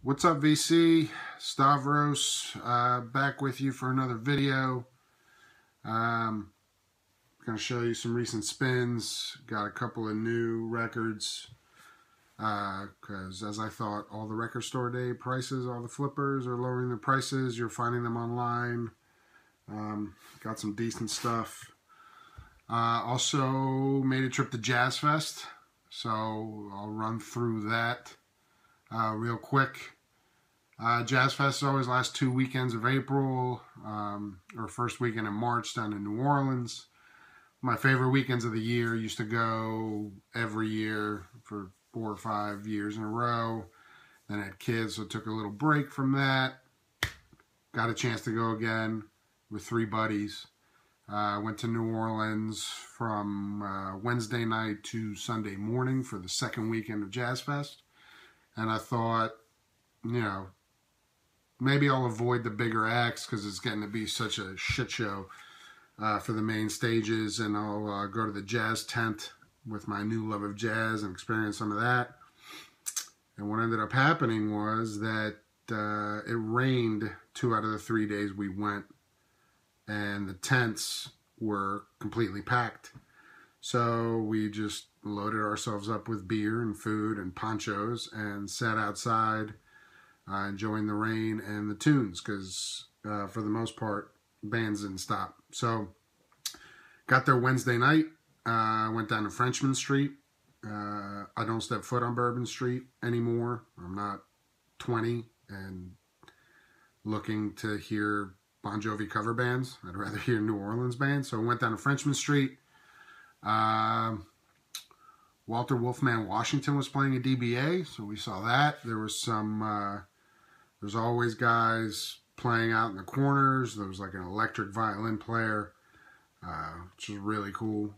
What's up, VC? Stavros, back with you for another video. Going to show you some recent spins. Got a couple of new records because as I thought, all the record store day prices, all the flippers are lowering their prices. You're finding them online. Got some decent stuff. Also made a trip to Jazz Fest, so I'll run through that real quick. Jazz Fest always last 2 weekends of April, or first weekend in March down in New Orleans. My favorite weekends of the year. Used to go every year for 4 or 5 years in a row. Then I had kids, so took a little break from that. Got a chance to go again with 3 buddies. Went to New Orleans from Wednesday night to Sunday morning for the second weekend of Jazz Fest. And I thought, you know, maybe I'll avoid the bigger acts because it's getting to be such a shit show for the main stages, and I'll go to the jazz tent with my new love of jazz and experience some of that. And what ended up happening was that it rained 2 out of the 3 days we went, and the tents were completely packed. So we just loaded ourselves up with beer and food and ponchos and sat outside enjoying the rain and the tunes, because for the most part bands didn't stop. So got there Wednesday night, went down to Frenchman Street. I don't step foot on Bourbon Street anymore. I'm not 20 and looking to hear Bon Jovi cover bands. I'd rather hear New Orleans bands. So I went down to Frenchman Street. Walter Wolfman Washington was playing a DBA, so we saw that. There was some there's always guys playing out in the corners. There was like an electric violin player, which was really cool.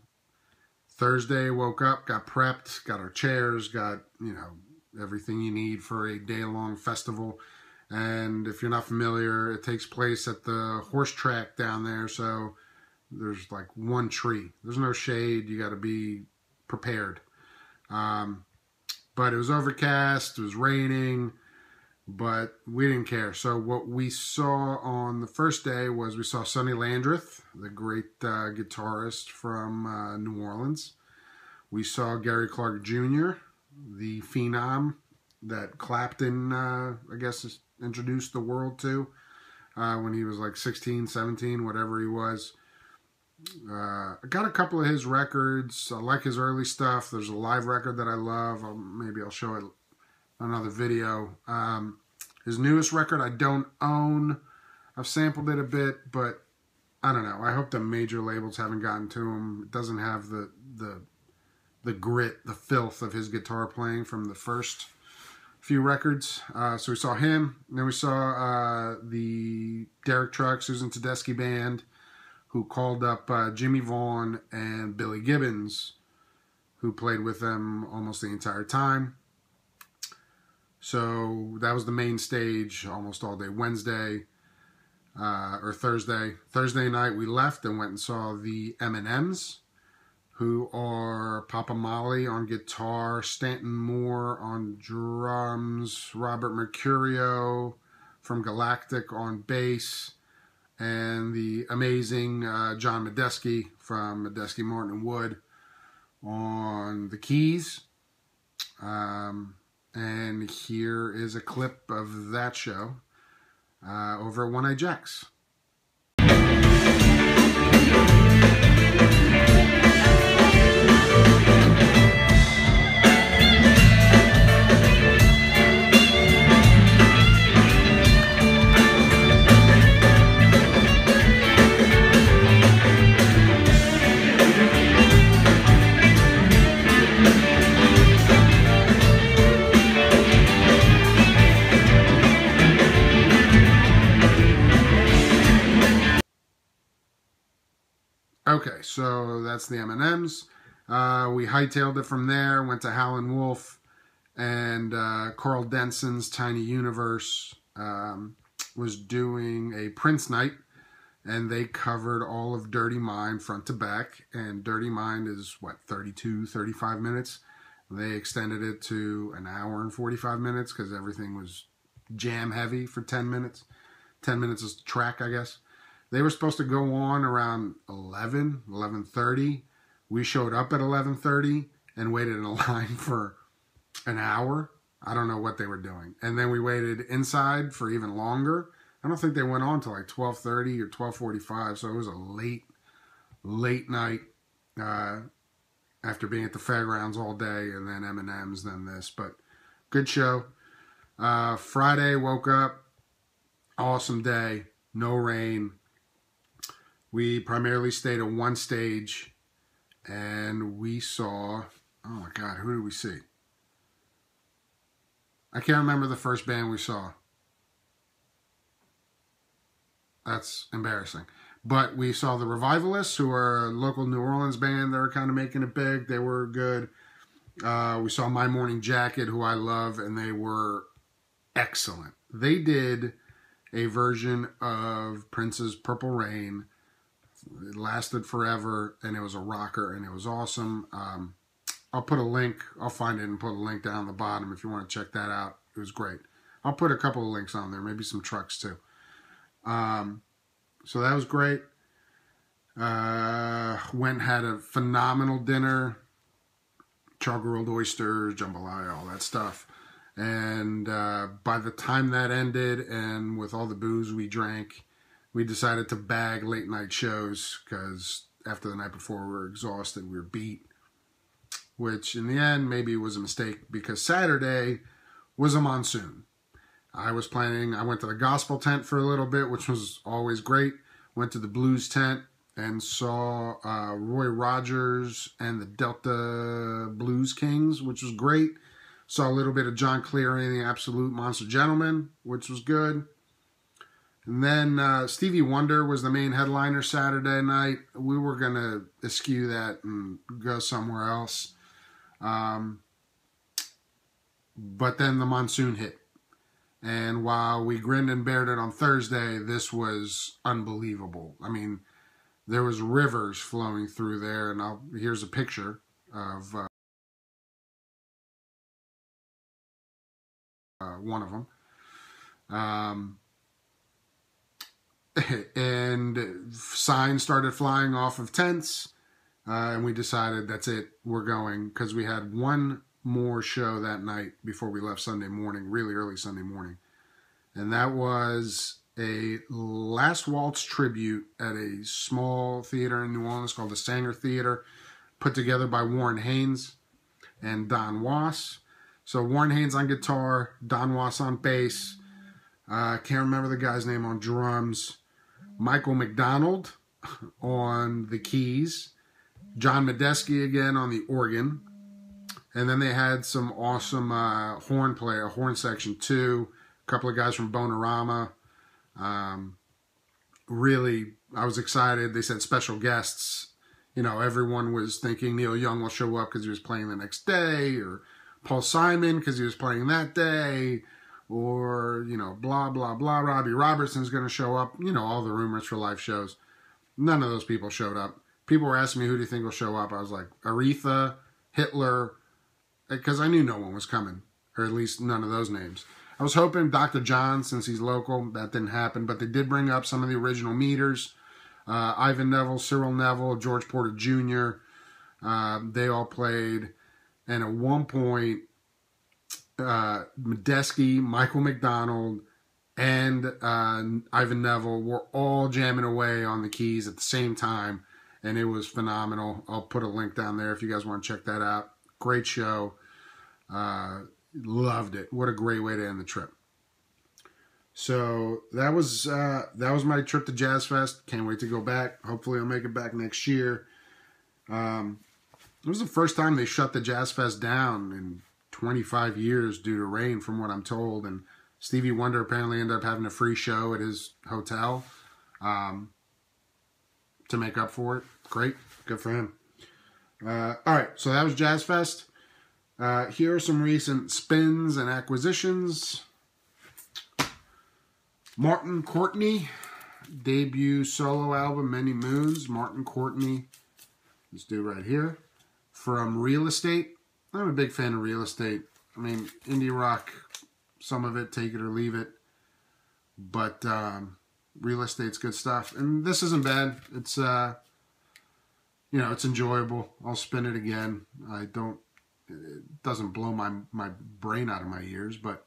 Thursday, woke up, got prepped, got our chairs, got, you know, everything you need for a day-long festival. And if you're not familiar, it takes place at the horse track down there, so there's like one tree. There's no shade. You got to be prepared. But it was overcast, it was raining, but we didn't care. So what we saw on the first day was we saw Sonny Landreth, the great guitarist from New Orleans. We saw Gary Clark Jr., the phenom that Clapton, I guess, introduced the world to when he was like 16, 17, whatever he was. I got a couple of his records. I like his early stuff. There's a live record that I love. Maybe I'll show it in another video. His newest record I don't own. I've sampled it a bit, but I don't know. I hope the major labels haven't gotten to him. It doesn't have the grit, the filth of his guitar playing from the first few records. So we saw him. And then we saw the Derek Truck, Susan Tedeschi band, who called up Jimmy Vaughn and Billy Gibbons, who played with them almost the entire time. So that was the main stage almost all day Wednesday or Thursday. Thursday night we left and went and saw the M&Ms, who are Papa Molly on guitar, Stanton Moore on drums, Robert Mercurio from Galactic on bass, and the amazing John Medeski from Medeski, Martin & Wood on the keys. And here is a clip of that show over at One Eye Jacks. Okay, so that's the M&Ms. We hightailed it from there, went to Howlin' Wolf, and Carl Denson's Tiny Universe was doing a Prince night, and they covered all of Dirty Mind front to back, and Dirty Mind is, what, 32, 35 minutes? They extended it to an hour and 45 minutes because everything was jam heavy for 10 minutes. 10 minutes is track, I guess. They were supposed to go on around 11:30. We showed up at 11:30 and waited in a line for an hour. I don't know what they were doing. And then we waited inside for even longer. I don't think they went on till like 12:30 or 12:45. So it was a late night after being at the fairgrounds all day, and then M&M's, then this. But good show. Friday, woke up. Awesome day. No rain. We primarily stayed at one stage, and we saw, oh my God, who did we see? I can't remember the first band we saw. That's embarrassing. But we saw the Revivalists, who are a local New Orleans band. They're kind of making it big. They were good. We saw My Morning Jacket, who I love, and they were excellent. They did a version of Prince's Purple Rain. It lasted forever, and it was a rocker, and it was awesome. I'll put a link. I'll find it and put a link down the bottom if you want to check that out. It was great. I'll put a couple of links on there, maybe some trucks too. So that was great. Went and had a phenomenal dinner. Char-grilled oysters, jambalaya, all that stuff. And by the time that ended, and with all the booze we drank, we decided to bag late night shows because after the night before we were exhausted, we were beat. Which in the end maybe was a mistake because Saturday was a monsoon. I went to the gospel tent for a little bit, which was always great. Went to the blues tent and saw Roy Rogers and the Delta Blues Kings, which was great. Saw a little bit of John Cleary and the Absolute Monster Gentlemen, which was good. And then Stevie Wonder was the main headliner Saturday night. We were going to eschew that and go somewhere else. But then the monsoon hit. And while we grinned and bared it on Thursday, this was unbelievable. I mean, there was rivers flowing through there. And here's a picture of one of them. And signs started flying off of tents. And we decided that's it. We're going, because we had one more show that night before we left Sunday morning, really early Sunday morning. And that was a Last Waltz tribute at a small theater in New Orleans called the Sanger Theater, put together by Warren Haynes and Don Was. So Warren Haynes on guitar, Don Was on bass. Can't remember the guy's name on drums. Michael McDonald on the keys. John Medeski again on the organ. And then they had some awesome horn section too. A couple of guys from Bonorama. Really, I was excited. They said special guests. You know, everyone was thinking Neil Young will show up because he was playing the next day, or Paul Simon because he was playing that day, or, you know, blah, blah, blah. Robbie Robertson's going to show up. You know, all the rumors for live shows. None of those people showed up. People were asking me, who do you think will show up? I was like, Aretha, Hitler, because I knew no one was coming, or at least none of those names. I was hoping Dr. John, since he's local. That didn't happen, but they did bring up some of the original meters. Ivan Neville, Cyril Neville, George Porter Jr., they all played. And at one point, Medeski, Michael McDonald, and Ivan Neville were all jamming away on the keys at the same time, and it was phenomenal. I'll put a link down there if you guys want to check that out. Great show. Loved it. What a great way to end the trip. So that was my trip to Jazz Fest. Can't wait to go back. Hopefully I'll make it back next year. It was the first time they shut the Jazz Fest down in 25 years due to rain, from what I'm told. And Stevie Wonder apparently ended up having a free show at his hotel to make up for it. Great. Good for him. All right, so that was Jazz Fest. Here are some recent spins and acquisitions. Martin Courtney, debut solo album, Many Moons. Martin Courtney, this dude right here, from Real Estate. I'm a big fan of Real Estate. I mean, indie rock some of it, take it or leave it. But Real Estate's good stuff. And this isn't bad. It's, it's enjoyable. I'll spin it again. It doesn't blow my brain out of my ears, but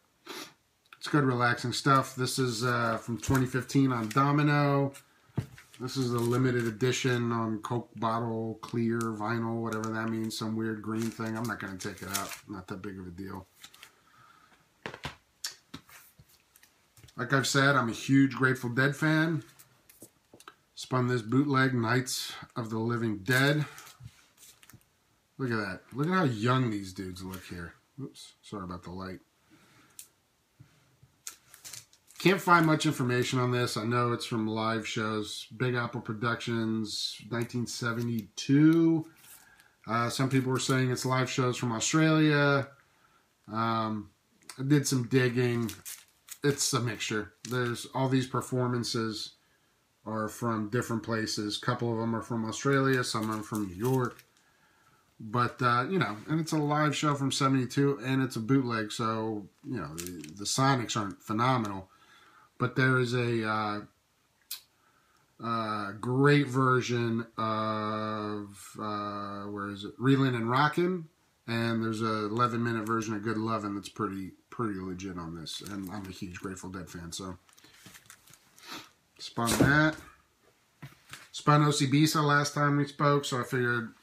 it's good, relaxing stuff. This is from 2015 on Domino. This is a limited edition on Coke bottle, clear, vinyl, whatever that means. Some weird green thing. I'm not going to take it out. Not that big of a deal. Like I've said, I'm a huge Grateful Dead fan. Spun this bootleg, Nights of the Living Dead. Look at that. Look at how young these dudes look here. Oops, sorry about the light. Can't find much information on this. I know it's from live shows. Big Apple Productions, 1972. Some people were saying it's live shows from Australia. I did some digging. It's a mixture. There's all these performances are from different places. A couple of them are from Australia. Some are from New York. But, and it's a live show from 72, and it's a bootleg, so, the sonics aren't phenomenal. But there is a great version of, Reelin' and Rockin', and there's a 11-minute version of Good Lovin' that's pretty legit on this, and I'm a huge Grateful Dead fan, so spun that. Spun OCBisa last time we spoke, so I figured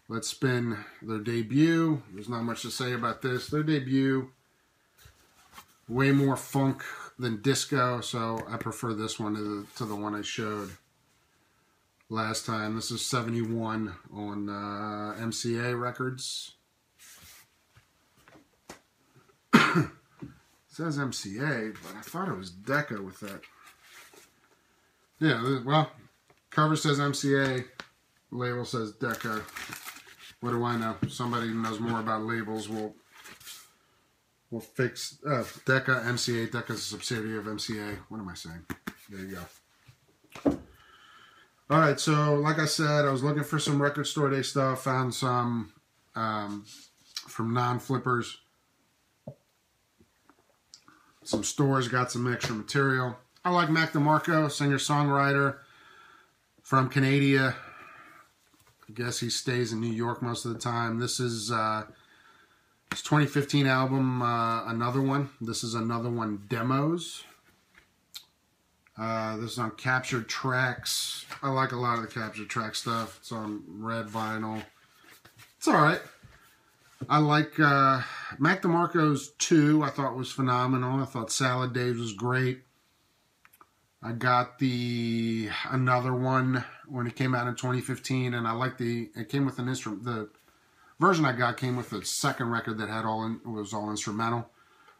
let's spin their debut. There's not much to say about this. Their debut, way more funk than disco, so I prefer this one to the one I showed last time. This is 71 on MCA Records. It says MCA, but I thought it was Decca with that. Yeah, well, cover says MCA, label says Decca. What do I know? Somebody who knows more about labels will fix Decca, MCA. Decca's a subsidiary of MCA. What am I saying? There you go. All right, so like I said, I was looking for some record store day stuff. Found some from non-flippers. Some stores got some extra material. I like Mac DeMarco, singer-songwriter from Canada. I guess he stays in New York most of the time. This is his 2015 album, Another One. This is Another One Demos. This is on Captured Tracks. I like a lot of the Captured Track stuff. It's on red vinyl. It's alright. I like Mac DeMarco's 2, I thought was phenomenal. I thought Salad Days was great. I got the Another One when it came out in 2015, and I like it came with an instrument. The version I got came with a second record that was all instrumental. I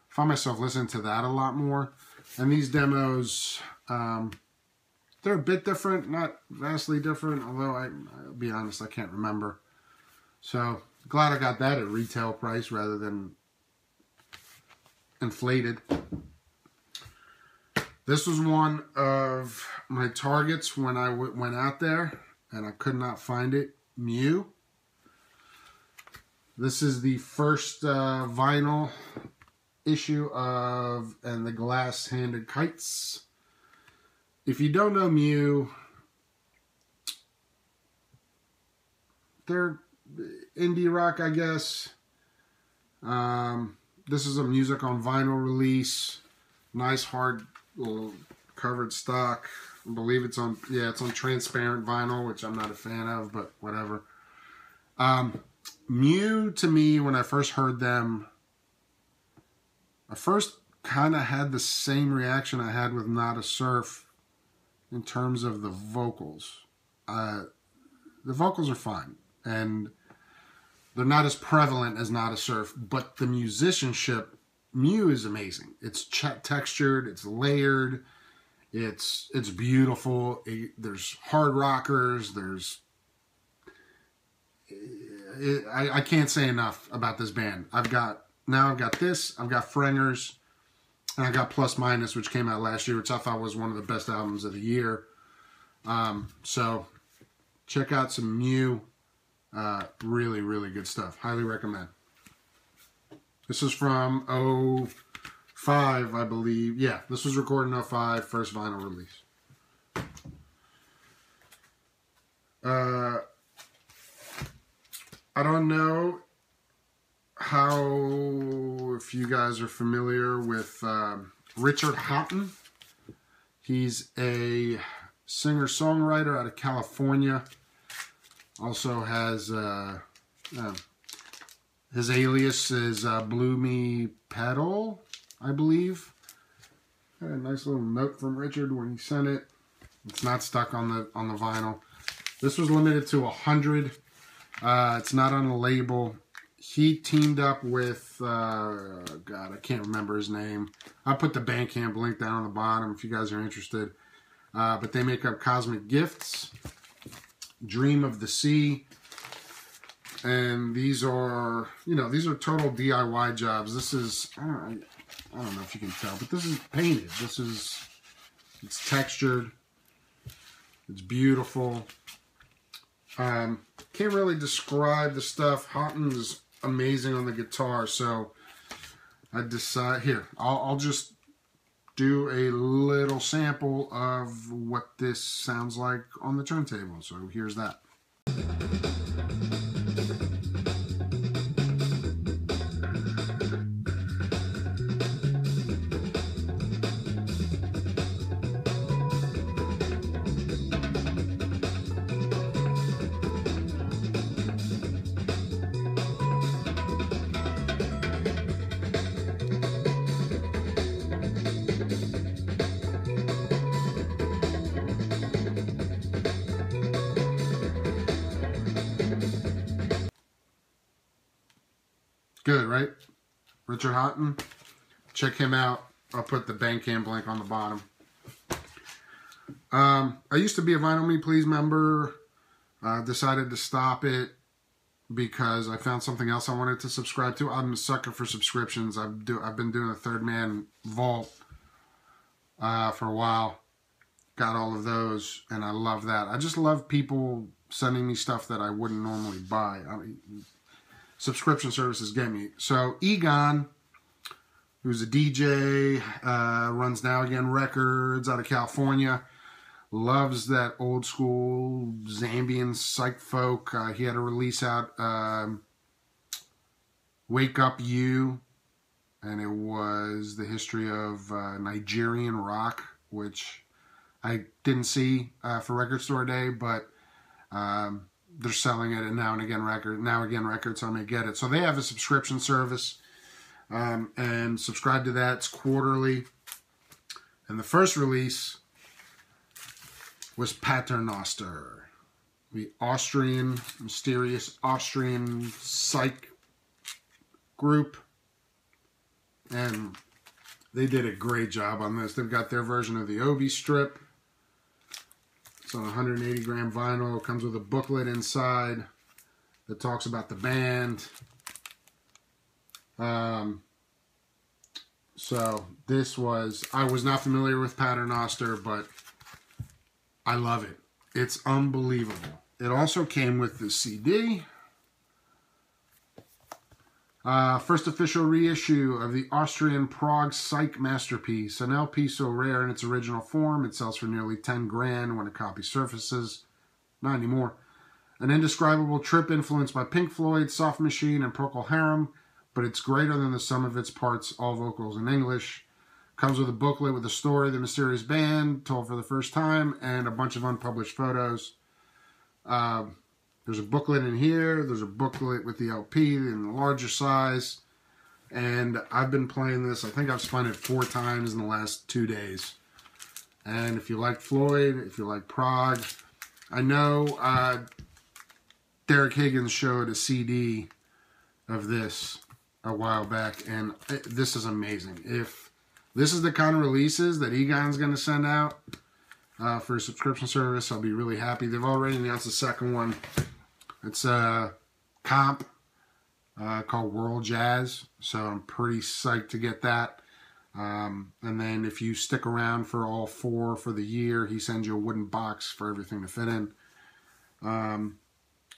found myself listening to that a lot more. And these demos, they're a bit different, not vastly different, although I'll be honest, I can't remember. So glad I got that at retail price rather than inflated. This was one of my targets when I went out there, and I could not find it. Mew. This is the first vinyl issue of And the Glass-Handed Kites. If you don't know Mew, they're indie rock, I guess. This is a music on vinyl release. Nice hard little covered stock. I believe it's on transparent vinyl, which I'm not a fan of, but whatever. Mew, to me, when I first heard them, I first kind of had the same reaction I had with Not a Surf in terms of the vocals. The vocals are fine, and they're not as prevalent as Not a Surf, but the musicianship, Mew is amazing. It's textured, it's layered, it's beautiful. There's hard rockers, I can't say enough about this band. I've got this, I've got Frengers, and I got Plus Minus, which came out last year, which I thought was one of the best albums of the year. So check out some Mew. Really, really good stuff. Highly recommend. This is from 05, I believe. Yeah, this was recorded in 05, first vinyl release. I don't know if you guys are familiar with Richard Houghton. He's a singer-songwriter out of California. Also has his alias is Bloomy Pedal, I believe. Got a nice little note from Richard when he sent it. It's not stuck on the vinyl. This was limited to 100. It's not on the label. He teamed up with God, I can't remember his name. I'll put the Bandcamp link down on the bottom if you guys are interested. But they make up Cosmic Gifts, Dream of the Sea, and these are, these are total DIY jobs. This is, I don't know if you can tell, but this is painted. It's textured. It's beautiful. Can't really describe the stuff. Houghton is amazing on the guitar, so I decide here. I'll just do a little sample of what this sounds like on the turntable. So here's that. Good, right? Richard Houghton. Check him out. I'll put the Bandcamp link on the bottom. I used to be a Vinyl Me Please member. Decided to stop it because I found something else I wanted to subscribe to. I'm a sucker for subscriptions. I've been doing the Third Man Vault for a while. Got all of those, and I love that. I just love people sending me stuff that I wouldn't normally buy. Subscription services get me. So Egon, who's a DJ, runs Now Again Records out of California, loves that old school Zambian psych folk. He had a release out, Wake Up You, and it was the history of Nigerian rock, which I didn't see for Record Store Day, but they're selling it at Now Again Records, so I may get it. So they have a subscription service, and subscribe to that. It's quarterly. And the first release was Paternoster, the mysterious Austrian psych group. And they did a great job on this. They've got their version of the Obi strip. It's on 180 gram vinyl. It comes with a booklet inside that talks about the band. So this was, I was not familiar with Paternoster, but I love it. It's unbelievable. It also came with the CD. First official reissue of the Austrian Prague Psych masterpiece, an LP so rare in its original form, it sells for nearly 10 grand when a copy surfaces. Not anymore. An indescribable trip influenced by Pink Floyd, Soft Machine, and Procol Harum, but it's greater than the sum of its parts, all vocals in English. Comes with a booklet with the story of the mysterious band, told for the first time, and a bunch of unpublished photos. There's a booklet in here. There's a booklet with the LP in the larger size. And I've been playing this. I think I've spun it 4 times in the last 2 days. And if you like Floyd, if you like Prague, I know Derek Higgins showed a CD of this a while back. And this is amazing. If this is the kind of releases that Egon's going to send out for a subscription service, I'll be really happy. They've already announced the second one. It's a comp called World Jazz, so I'm pretty psyched to get that. And then if you stick around for all 4 for the year, he sends you a wooden box for everything to fit in.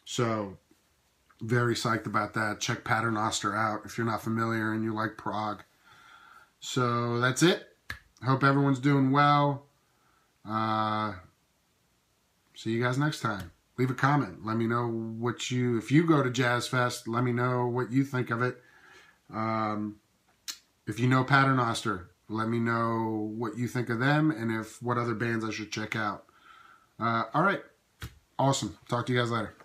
So very psyched about that. Check Paternoster out if you're not familiar and you like Prague. So that's it. Hope everyone's doing well. See you guys next time. Leave a comment. Let me know what if you go to Jazz Fest, let me know what you think of it. If you know Paternoster, let me know what you think of them and what other bands I should check out. All right. Awesome. Talk to you guys later.